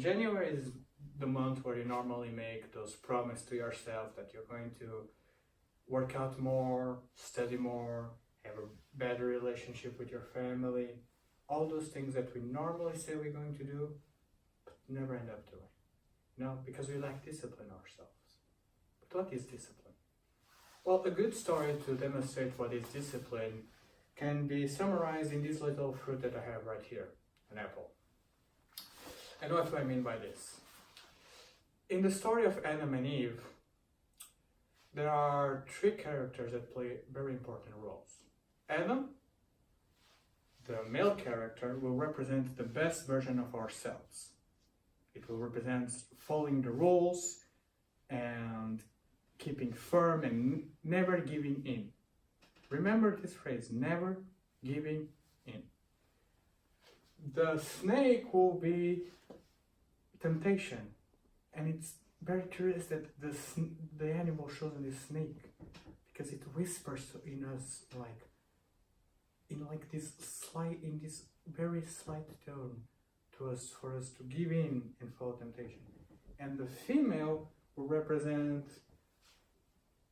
January is the month where you normally make those promises to yourself that you're going to work out more, study more, have a better relationship with your family, all those things that we normally say we're going to do, but never end up doing. No, because we lack discipline ourselves. But what is discipline? Well, a good story to demonstrate what is discipline can be summarized in this little fruit that I have right here, an apple. And what do I mean by this? In the story of Adam and Eve, there are three characters that play very important roles. Adam, the male character, will represent the best version of ourselves. It will represent following the rules and keeping firm and never giving in. Remember this phrase, never giving in. The snake will be temptation, and it's very curious that the animal shows in the snake, because it whispers in us in this very slight tone to us, for us to give in and follow temptation. And the female will represent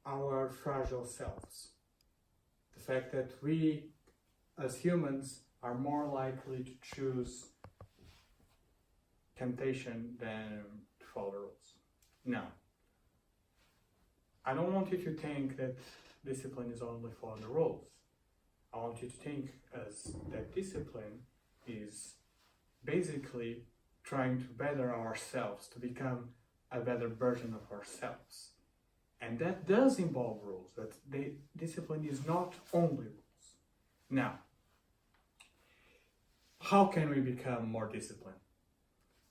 our fragile selves. The fact that we, as humans, are more likely to choose temptation than to follow the rules. Now, I don't want you to think that discipline is only following the rules. I want you to think as that discipline is basically trying to better ourselves, to become a better version of ourselves. And that does involve rules. That discipline is not only rules. Now, how can we become more disciplined?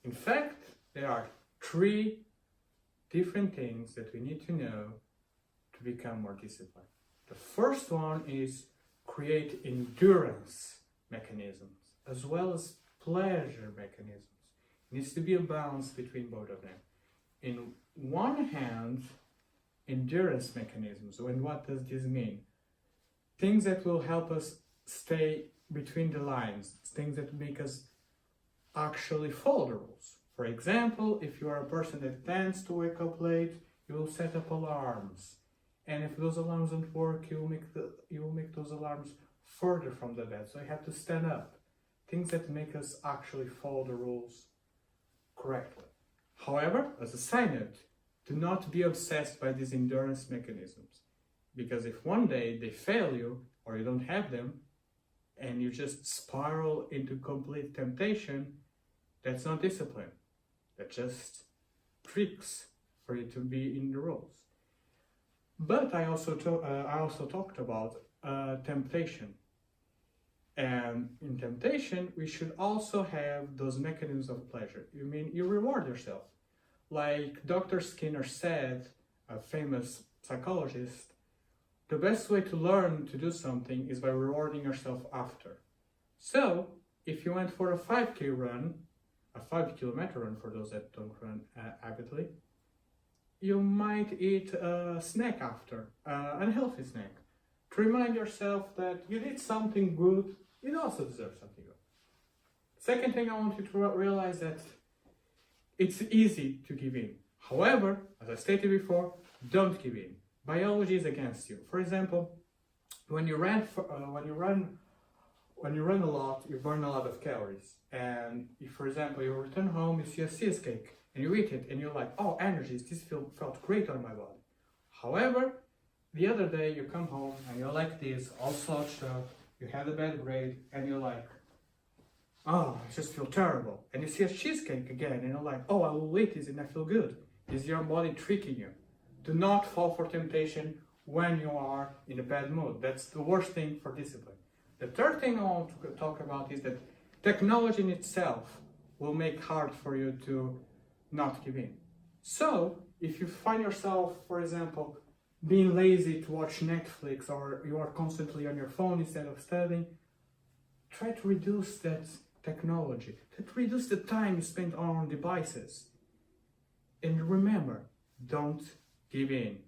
In fact, there are three different things that we need to know to become more disciplined. The first one is create endurance mechanisms as well as pleasure mechanisms. It needs to be a balance between both of them. In one hand, endurance mechanisms. And what does this mean? Things that will help us stay between the lines, things that make us actually follow the rules. For example, if you are a person that tends to wake up late, you will set up alarms. And if those alarms don't work, you will make those alarms further from the bed. So you have to stand up. Things that make us actually follow the rules correctly. However, as a side note, do not be obsessed by these endurance mechanisms. Because if one day they fail you, or you don't have them, and you just spiral into complete temptation, that's not discipline. That's just tricks for you to be in the rules. But I also talked about temptation. And in temptation, we should also have those mechanisms of pleasure. You reward yourself. Like Dr. Skinner said, a famous psychologist, the best way to learn to do something is by rewarding yourself after. So, if you went for a 5K run, a 5-kilometer run for those that don't run avidly, you might eat a snack after, an unhealthy snack, to remind yourself that you did something good, you also deserve something good. Second thing, I want you to realize that it's easy to give in. However, as I stated before, don't give in. Biology is against you. For example, when you run a lot, you burn a lot of calories. And if, for example, you return home, you see a cheesecake, and you eat it, and you're like, oh, energies, this felt great on my body. However, the other day you come home and you're like this, all slouched up, you had a bad grade, and you're like, oh, I just feel terrible. And you see a cheesecake again, and you're like, oh, I will eat this and I feel good. Is your body tricking you? Do not fall for temptation when you are in a bad mood. That's the worst thing for discipline. The third thing I want to talk about is that technology in itself will make hard for you to not give in. So, if you find yourself, for example, being lazy to watch Netflix, or you are constantly on your phone instead of studying, try to reduce that technology, to reduce the time you spend on devices. And remember, don't give in.